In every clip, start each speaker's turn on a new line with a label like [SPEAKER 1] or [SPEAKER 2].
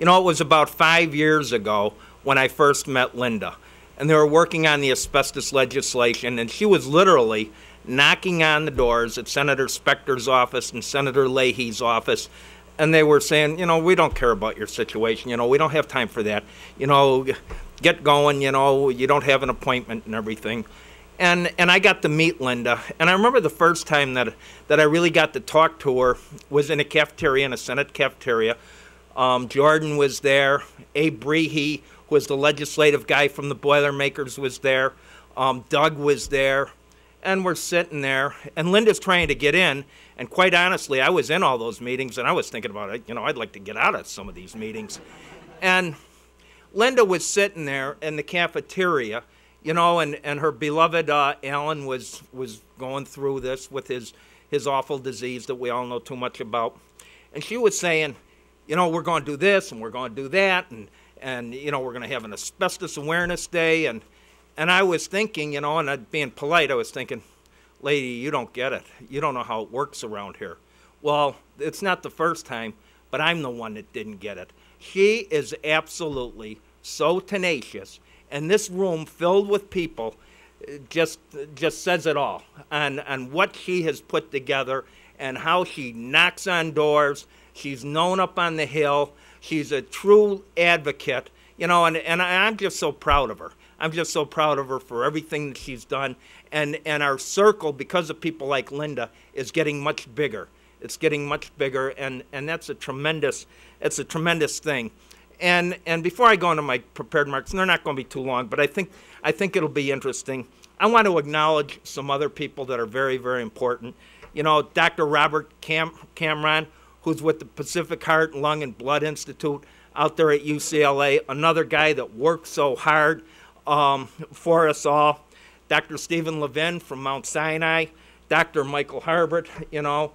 [SPEAKER 1] You know, it was about 5 years ago when I first met Linda, and they were working on the asbestos legislation, and she was literally knocking on the doors at Senator Specter's office and Senator Leahy's office, and they were saying, you know, we don't care about your situation, you know, we don't have time for that, you know, get going, you know, you don't have an appointment and everything. And I got to meet Linda, and I remember the first time that I really got to talk to her was in a cafeteria, in a Senate cafeteria. Jordan was there, Abe Brehe, who was the legislative guy from the Boilermakers, was there, Doug was there, and we're sitting there, and Linda's trying to get in, and quite honestly, I was in all those meetings, and I was thinking about it, you know, I'd like to get out of some of these meetings. And Linda was sitting there in the cafeteria, you know, and her beloved Alan was going through this with his awful disease that we all know too much about. And she was saying, you know, we're going to do this and we're going to do that, and you know, we're going to have an asbestos awareness day. And I was thinking, you know, and being polite, I was thinking, lady, you don't get it. You don't know how it works around here. Well, it's not the first time, but I'm the one that didn't get it. She is absolutely so tenacious. And this room filled with people just says it all on what she has put together and how she knocks on doors. She's known up on the Hill. She's a true advocate, you know, and I'm just so proud of her. I'm just so proud of her for everything that she's done. And our circle, because of people like Linda, is getting much bigger. It's getting much bigger, and that's a tremendous thing. And before I go into my prepared remarks, and they're not going to be too long, but I think it'll be interesting. I want to acknowledge some other people that are very, very important. You know, Dr. Robert Cameron, who's with the Pacific Heart, Lung, and Blood Institute out there at UCLA, another guy that works so hard for us all. Dr. Stephen Levin from Mount Sinai, Dr. Michael Harbert, you know,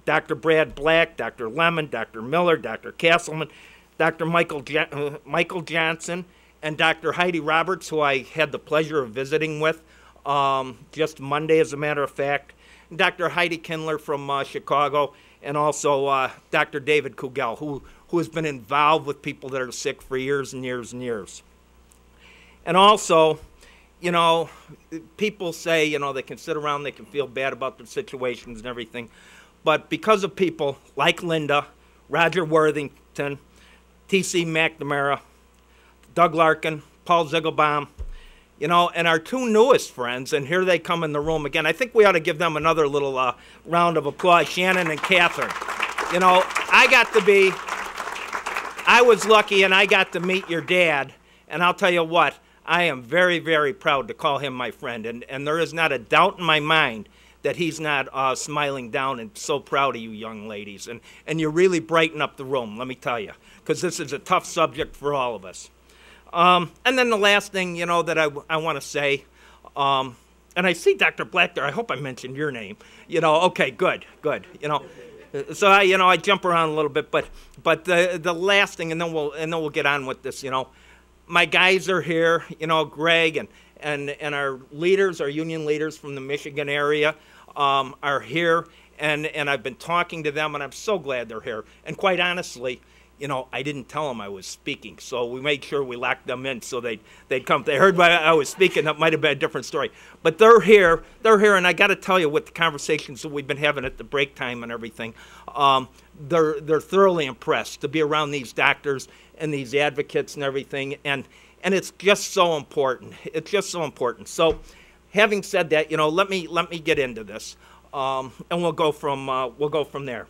[SPEAKER 1] Dr. Brad Black, Dr. Lemon, Dr. Miller, Dr. Castleman, Dr. Michael Johnson, and Dr. Heidi Roberts, who I had the pleasure of visiting with just Monday, as a matter of fact, and Dr. Heidi Kindler from Chicago, and also Dr. David Kugel, who has been involved with people that are sick for years and years and years. And also, you know, people say, you know, they can sit around, they can feel bad about their situations and everything, but because of people like Linda, Roger Worthington, T.C. McNamara, Doug Larkin, Paul Ziegelbaum, you know, and our two newest friends, and here they come in the room again. I think we ought to give them another little round of applause, Shannon and Catherine. You know, I was lucky and I got to meet your dad, and I'll tell you what, I am very, very proud to call him my friend, and there is not a doubt in my mind that he's not smiling down and so proud of you young ladies. And you really brighten up the room, let me tell you, because this is a tough subject for all of us. And then the last thing, you know, that I want to say, and I see Dr. Black there, I hope I mentioned your name. You know, okay, good, you know. So I jump around a little bit, but the last thing, and then we'll get on with this, you know. My guys are here, you know, Greg and our leaders, our union leaders from the Michigan area are here, and I've been talking to them, and I'm so glad they're here. And quite honestly, you know, I didn't tell them I was speaking, so we made sure we locked them in so they'd come. They heard I was speaking, that might have been a different story. But they're here, and I got to tell you, with the conversations that we've been having at the break time and everything, they're thoroughly impressed to be around these doctors and these advocates and everything, and it's just so important. It's just so important. So, having said that, you know, let me get into this, and we'll go from there.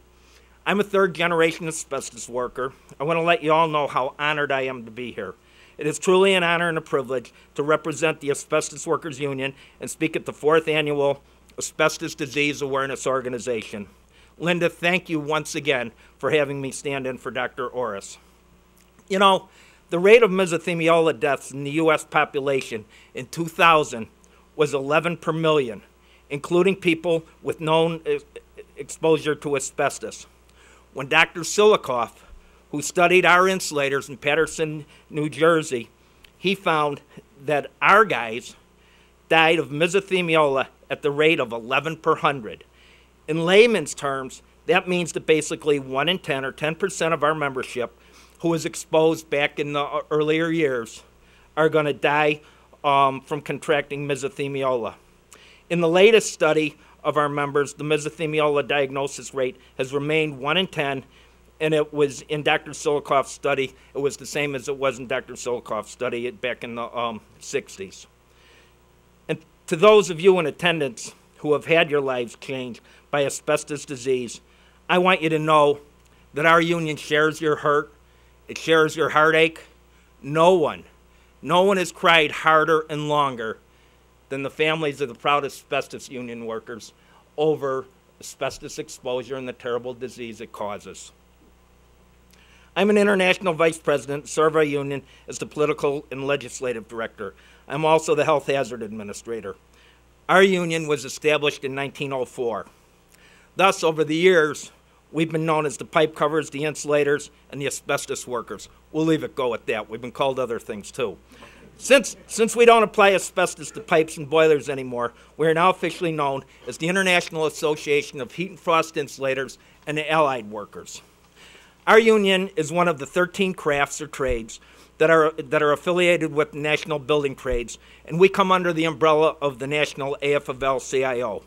[SPEAKER 1] I'm a third-generation asbestos worker. I want to let you all know how honored I am to be here. It is truly an honor and a privilege to represent the Asbestos Workers Union and speak at the 4th Annual Asbestos Disease Awareness Organization. Linda, thank you once again for having me stand in for Dr. Orris. You know, the rate of mesothelioma deaths in the U.S. population in 2000 was 11 per million, including people with known exposure to asbestos. When Dr. Silikoff, who studied our insulators in Paterson, New Jersey, he found that our guys died of mesothelioma at the rate of 11 per 100. In layman's terms, that means that basically 1 in 10 or 10% of our membership who was exposed back in the earlier years are going to die from contracting mesothelioma. In the latest study of our members, the mesothelioma diagnosis rate has remained 1 in 10, and it was in Dr. Silikoff's study, it was the same as it was in Dr. Silikoff's study back in the 60s. And to those of you in attendance who have had your lives changed by asbestos disease, I want you to know that our union shares your hurt, it shares your heartache. No one has cried harder and longer than the families of the proud asbestos union workers over asbestos exposure and the terrible disease it causes. I'm an international vice president, serve our union as the political and legislative director. I'm also the health hazard administrator. Our union was established in 1904. Thus, over the years, we've been known as the pipe covers, the insulators, and the asbestos workers. We'll leave it go at that. We've been called other things too. Since we don't apply asbestos to pipes and boilers anymore, we are now officially known as the International Association of Heat and Frost Insulators and the Allied Workers. Our union is one of the 13 crafts or trades that are affiliated with the National Building Trades, and we come under the umbrella of the National AFL-CIO.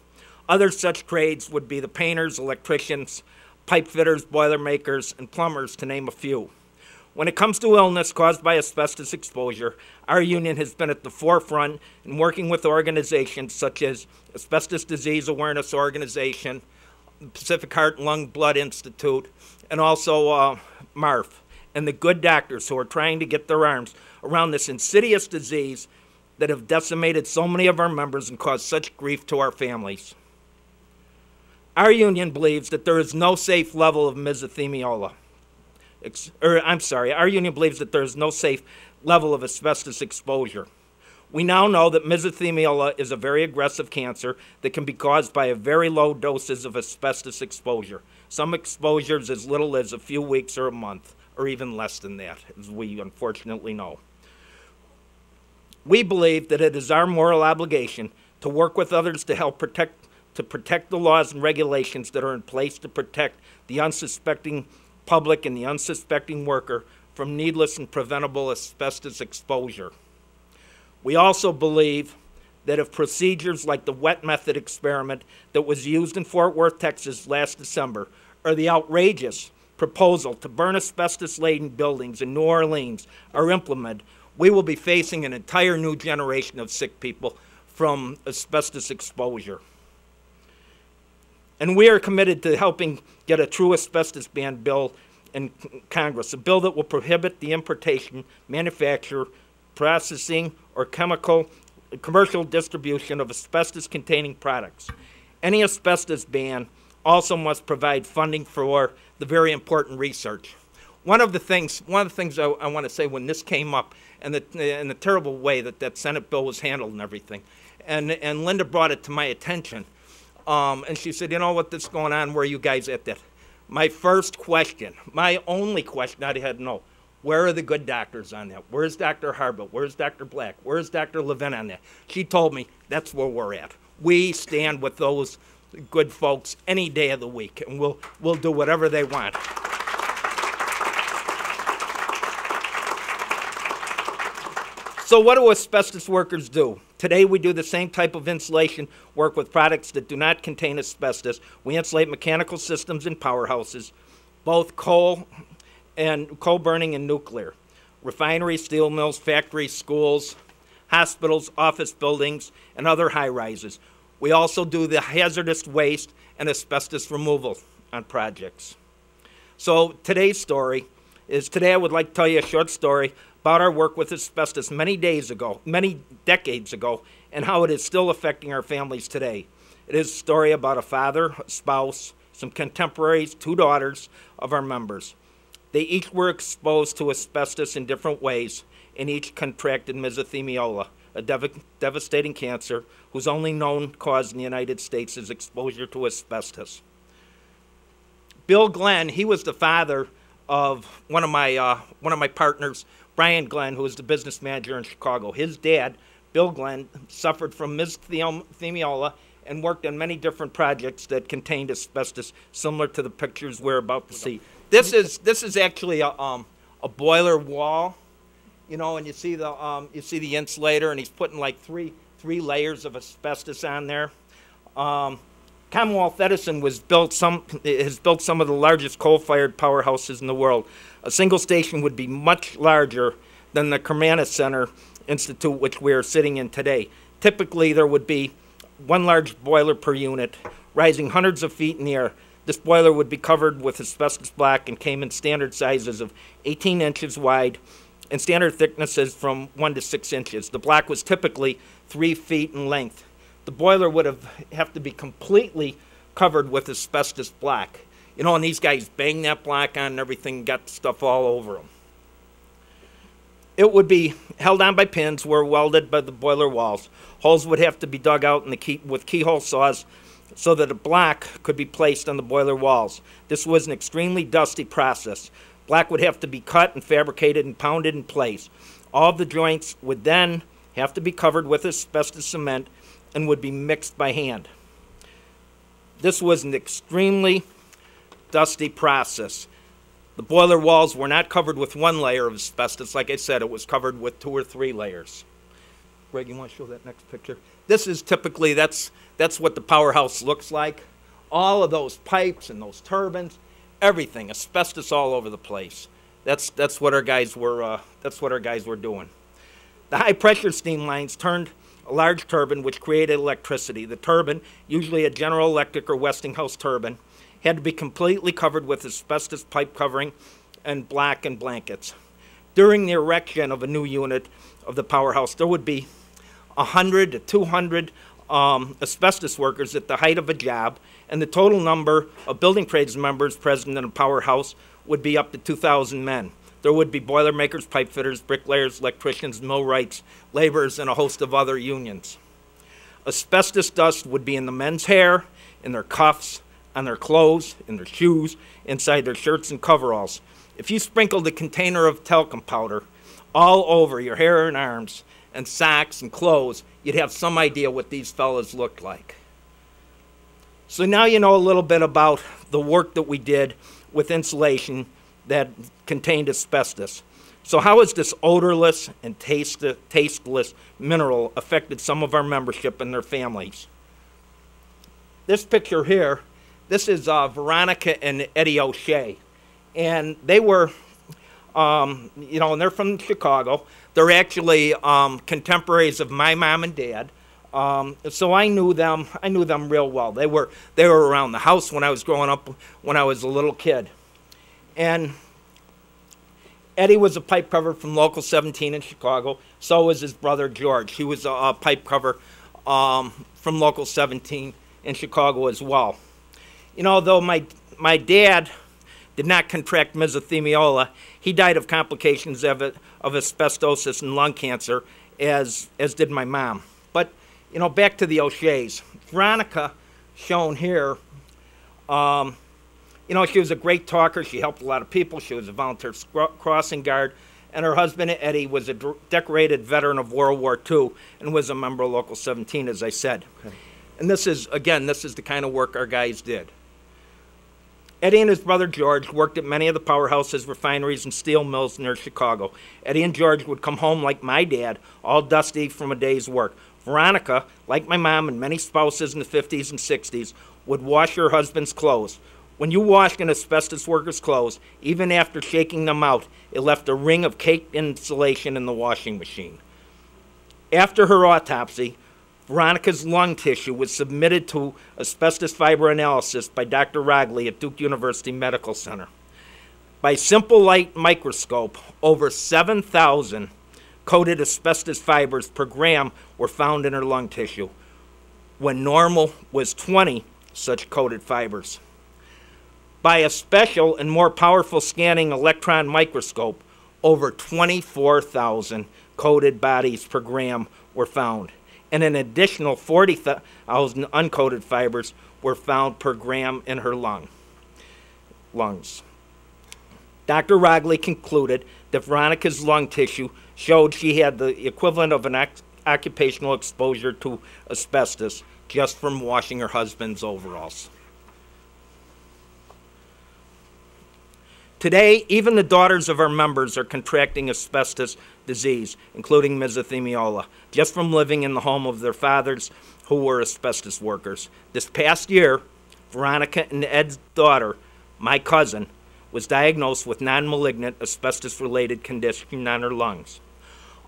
[SPEAKER 1] Other such trades would be the painters, electricians, pipe fitters, boiler makers, and plumbers, to name a few. When it comes to illness caused by asbestos exposure, our union has been at the forefront in working with organizations such as Asbestos Disease Awareness Organization, Pacific Heart and Lung Blood Institute, and also MARF, and the good doctors who are trying to get their arms around this insidious disease that have decimated so many of our members and caused such grief to our families. Our union believes that there is no safe level of mesothelioma. Our union believes that there is no safe level of asbestos exposure. We now know that mesothelioma is a very aggressive cancer that can be caused by a very low doses of asbestos exposure. Some exposures as little as a few weeks or a month, or even less than that, as we unfortunately know. We believe that it is our moral obligation to work with others to help protect the laws and regulations that are in place to protect the unsuspecting public and the unsuspecting worker from needless and preventable asbestos exposure. We also believe that if procedures like the wet method experiment that was used in Fort Worth, Texas last December, or the outrageous proposal to burn asbestos-laden buildings in New Orleans are implemented, we will be facing an entire new generation of sick people from asbestos exposure. And we are committed to helping get a true asbestos ban bill in Congress, a bill that will prohibit the importation, manufacture, processing, or commercial distribution of asbestos-containing products. Any asbestos ban also must provide funding for the very important research. One of the things I want to say when this came up, and the terrible way that Senate bill was handled and everything, and Linda brought it to my attention, and she said, you know what, this is going on, where are you guys at that? My first question, my only question I had to know, where are the good doctors on that? Where's Dr. Harbert? Where's Dr. Black? Where's Dr. Levin on that? She told me that's where we're at. We stand with those good folks any day of the week, and we'll do whatever they want. So what do asbestos workers do? Today we do the same type of insulation work with products that do not contain asbestos. We insulate mechanical systems and powerhouses, both coal burning and nuclear, refineries, steel mills, factories, schools, hospitals, office buildings, and other high-rises. We also do the hazardous waste and asbestos removal on projects. So today's story is, today I would like to tell you a short story about our work with asbestos many decades ago, and how it is still affecting our families today. It is a story about a father, a spouse, some contemporaries, 2 daughters of our members. They each were exposed to asbestos in different ways, and each contracted mesothelioma, a devastating cancer whose only known cause in the United States is exposure to asbestos. Bill Glenn, he was the father of one of my partners, Brian Glenn, who was the business manager in Chicago. His dad, Bill Glenn, suffered from mesothelioma and worked on many different projects that contained asbestos, similar to the pictures we're about to see. This is actually a a boiler wall, you know, and you see the insulator, and he's putting like three layers of asbestos on there. Commonwealth Edison has built some of the largest coal-fired powerhouses in the world. A single station would be much larger than the Kermanis Center Institute, which we are sitting in today. Typically, there would be one large boiler per unit, rising hundreds of feet in the air. This boiler would be covered with asbestos black and came in standard sizes of 18 inches wide and standard thicknesses from 1 to 6 inches. The black was typically 3 feet in length. The boiler would have to be completely covered with asbestos black. You know, and these guys bang that black on and everything, got stuff all over them. It would be held on by pins, were welded by the boiler walls. Holes would have to be dug out with keyhole saws so that the black could be placed on the boiler walls. This was an extremely dusty process. Black would have to be cut and fabricated and pounded in place. All of the joints would then have to be covered with asbestos cement and would be mixed by hand. This was an extremely dusty process. The boiler walls were not covered with one layer of asbestos. Like I said, it was covered with 2 or 3 layers. Greg, you want to show that next picture? This is typically, that's what the powerhouse looks like. All of those pipes and those turbines, everything, asbestos all over the place. That's what our guys were doing. The high pressure steam lines turned a large turbine which created electricity. The turbine, usually a General Electric or Westinghouse turbine, had to be completely covered with asbestos pipe covering and black and blankets. During the erection of a new unit of the powerhouse, there would be 100 to 200 asbestos workers at the height of a job, and the total number of building trades members present in a powerhouse would be up to 2,000 men. There would be boilermakers, pipe fitters, bricklayers, electricians, millwrights, laborers, and a host of other unions. Asbestos dust would be in the men's hair, in their cuffs, on their clothes, in their shoes, inside their shirts and coveralls. If you sprinkled a container of talcum powder all over your hair and arms and socks and clothes, you'd have some idea what these fellas looked like. So now you know a little bit about the work that we did with insulation that contained asbestos. So how has this odorless and tasteless mineral affected some of our membership and their families? This picture here, this is Veronica and Eddie O'Shea. And they were, you know, and they're from Chicago. They're actually contemporaries of my mom and dad. So I knew them real well. They were around the house when I was growing up, when I was a little kid. And Eddie was a pipe cover from Local 17 in Chicago. So was his brother George. He was a pipe cover from Local 17 in Chicago as well. You know, though my dad did not contract mesothelioma, he died of complications of asbestosis and lung cancer, as did my mom. But, you know, back to the O'Sheas. Veronica, shown here, you know, she was a great talker. She helped a lot of people. She was a volunteer crossing guard. And her husband, Eddie, was a decorated veteran of World War II and was a member of Local 17, as I said. Okay. And this is, again, this is the kind of work our guys did. Eddie and his brother George worked at many of the powerhouses, refineries, and steel mills near Chicago. Eddie and George would come home like my dad, all dusty from a day's work. Veronica, like my mom and many spouses in the 50s and 60s, would wash her husband's clothes. When you washed an asbestos worker's clothes, even after shaking them out, it left a ring of caked insulation in the washing machine. After her autopsy, Veronica's lung tissue was submitted to asbestos fiber analysis by Dr. Rogley at Duke University Medical Center. By simple light microscope, over 7,000 coated asbestos fibers per gram were found in her lung tissue, when normal was 20 such coated fibers. By a special and more powerful scanning electron microscope, over 24,000 coated bodies per gram were found, and an additional 40,000 uncoated fibers were found per gram in her lungs. Dr. Rogley concluded that Veronica's lung tissue showed she had the equivalent of an occupational exposure to asbestos just from washing her husband's overalls. Today, even the daughters of our members are contracting asbestos disease, including mesothelioma, just from living in the home of their fathers who were asbestos workers. This past year, Veronica and Ed's daughter, my cousin, was diagnosed with non-malignant asbestos-related condition on her lungs.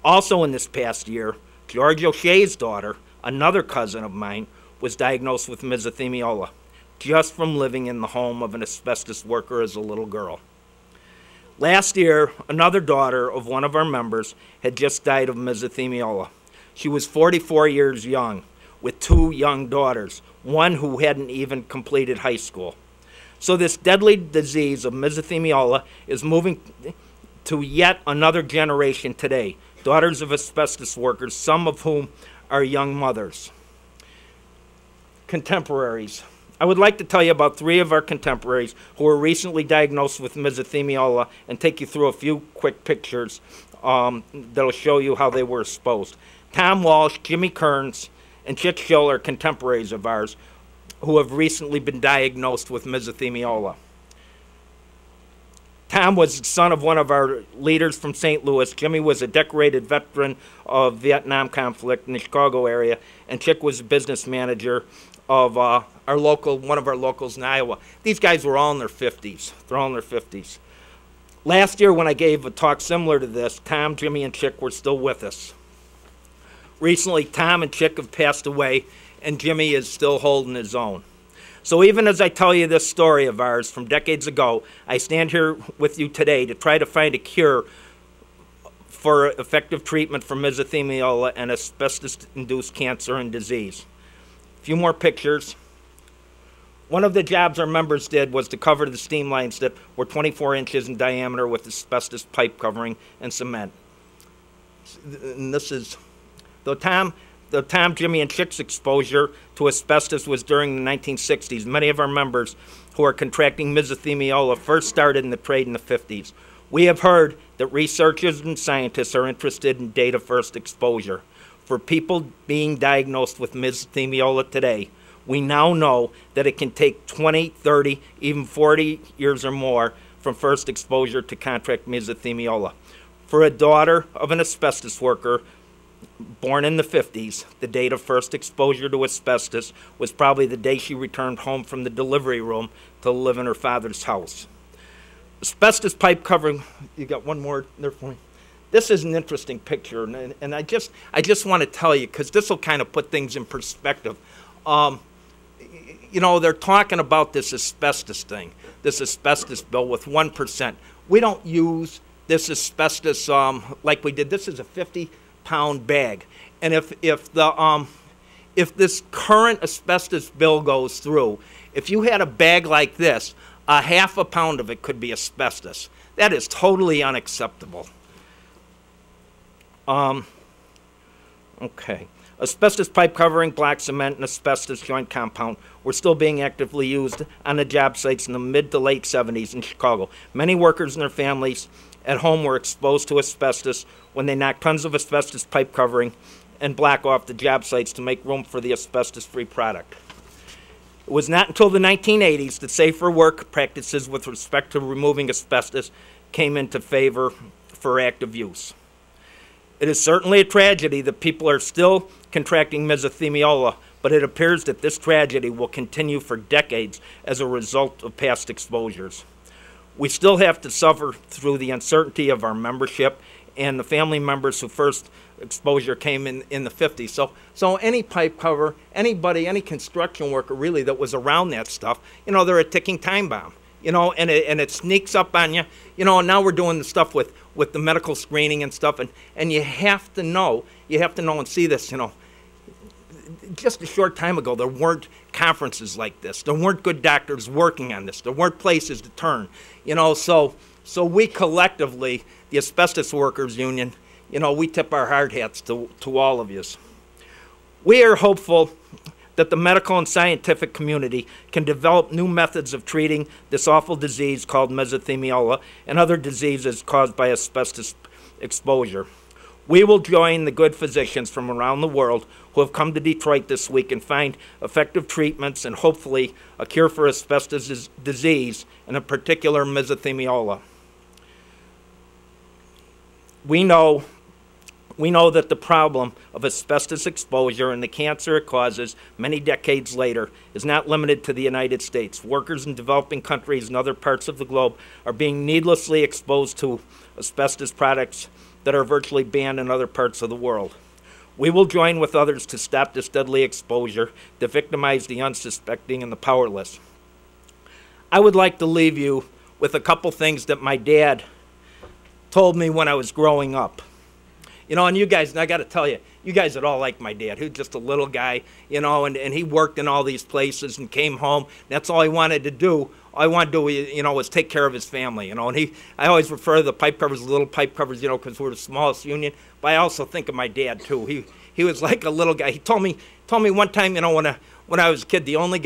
[SPEAKER 1] Also in this past year, George O'Shea's daughter, another cousin of mine, was diagnosed with mesothelioma, just from living in the home of an asbestos worker as a little girl. Last year, another daughter of one of our members had just died of mesothelioma. She was 44 years young, with 2 young daughters, one who hadn't even completed high school. So this deadly disease of mesothelioma is moving to yet another generation today, daughters of asbestos workers, some of whom are young mothers. Contemporaries. I would like to tell you about 3 of our contemporaries who were recently diagnosed with mesothelioma and take you through a few quick pictures that'll show you how they were exposed. Tom Walsh, Jimmy Kearns, and Chick Schill are contemporaries of ours who have recently been diagnosed with mesothelioma. Tom was the son of one of our leaders from St. Louis. Jimmy was a decorated veteran of Vietnam conflict in the Chicago area, and Chick was a business manager of one of our locals in Iowa. These guys were all in their 50s. They're all in their 50s. Last year when I gave a talk similar to this, Tom, Jimmy, and Chick were still with us. Recently, Tom and Chick have passed away, and Jimmy is still holding his own. So even as I tell you this story of ours from decades ago, I stand here with you today to try to find a cure for effective treatment for mesothelioma and asbestos-induced cancer and disease. A few more pictures. One of the jobs our members did was to cover the steam lines that were 24 inches in diameter with asbestos pipe covering and cement. And this is, though Tom, Jimmy, and Chick's exposure to asbestos was during the 1960s, many of our members who are contracting mesothelioma first started in the trade in the 50s. We have heard that researchers and scientists are interested in data-first exposure. For people being diagnosed with mesothelioma today, we now know that it can take 20, 30, even 40 years or more from first exposure to contract mesothelioma. For a daughter of an asbestos worker born in the 50s, the date of first exposure to asbestos was probably the day she returned home from the delivery room to live in her father's house. Asbestos pipe covering, you got one more there for me? This is an interesting picture, and I just want to tell you, because this will kind of put things in perspective. You know, they're talking about this asbestos thing, this asbestos bill with 1%. We don't use this asbestos like we did. This is a 50-pound bag, and if this current asbestos bill goes through, if you had a bag like this, a half a pound of it could be asbestos. That is totally unacceptable. Okay. Asbestos pipe covering, black cement, and asbestos joint compound were still being actively used on the job sites in the mid to late 70s in Chicago. Many workers and their families at home were exposed to asbestos when they knocked tons of asbestos pipe covering and black off the job sites to make room for the asbestos-free product. It was not until the 1980s that safer work practices with respect to removing asbestos came into favor for active use. It is certainly a tragedy that people are still contracting mesothelioma, but it appears that this tragedy will continue for decades as a result of past exposures. We still have to suffer through the uncertainty of our membership and the family members who first exposure came in the 50s. So any pipe cover, anybody, any construction worker really that was around that stuff, you know, they're a ticking time bomb, you know, and it sneaks up on you, you know, and now we're doing the stuff with the medical screening and stuff, and you have to know and see this, you know. Just a short time ago, there weren't conferences like this. There weren't good doctors working on this. There weren't places to turn, you know, so we collectively, the Asbestos Workers Union, you know, we tip our hard hats to all of you. We are hopeful that the medical and scientific community can develop new methods of treating this awful disease called mesothelioma and other diseases caused by asbestos exposure. We will join the good physicians from around the world who have come to Detroit this week and find effective treatments and hopefully a cure for asbestos disease, and in particular mesothelioma. We know that the problem of asbestos exposure and the cancer it causes many decades later is not limited to the United States. Workers in developing countries and other parts of the globe are being needlessly exposed to asbestos products that are virtually banned in other parts of the world. We will join with others to stop this deadly exposure that victimize the unsuspecting and the powerless. I would like to leave you with a couple things that my dad told me when I was growing up. You know, and you guys, and I got to tell you, you guys are all like my dad. He was just a little guy, you know, and he worked in all these places and came home. That's all he wanted to do. All he wanted to do, you know, was take care of his family, you know. And I always refer to the pipe covers as little pipe covers, you know, because we're the smallest union. But I also think of my dad, too. He was like a little guy. He told me one time, you know, when I was a kid, the only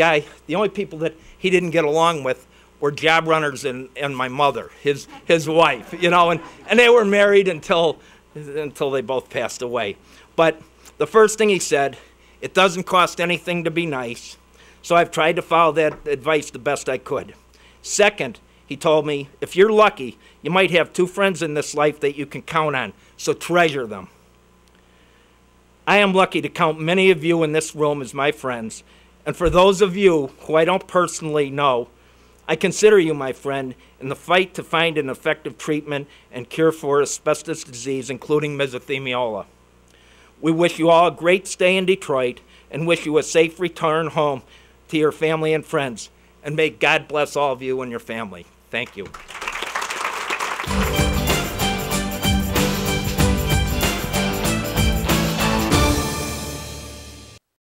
[SPEAKER 1] people that he didn't get along with were job runners and my mother, his wife, you know. And they were married until they both passed away. But the first thing he said, it doesn't cost anything to be nice, so I've tried to follow that advice the best I could. Second, he told me, if you're lucky, you might have 2 friends in this life that you can count on, so treasure them. I am lucky to count many of you in this room as my friends, and for those of you who I don't personally know, I consider you my friend in the fight to find an effective treatment and cure for asbestos disease, including mesothelioma. We wish you all a great stay in Detroit and wish you a safe return home to your family and friends. And may God bless all of you and your family. Thank you.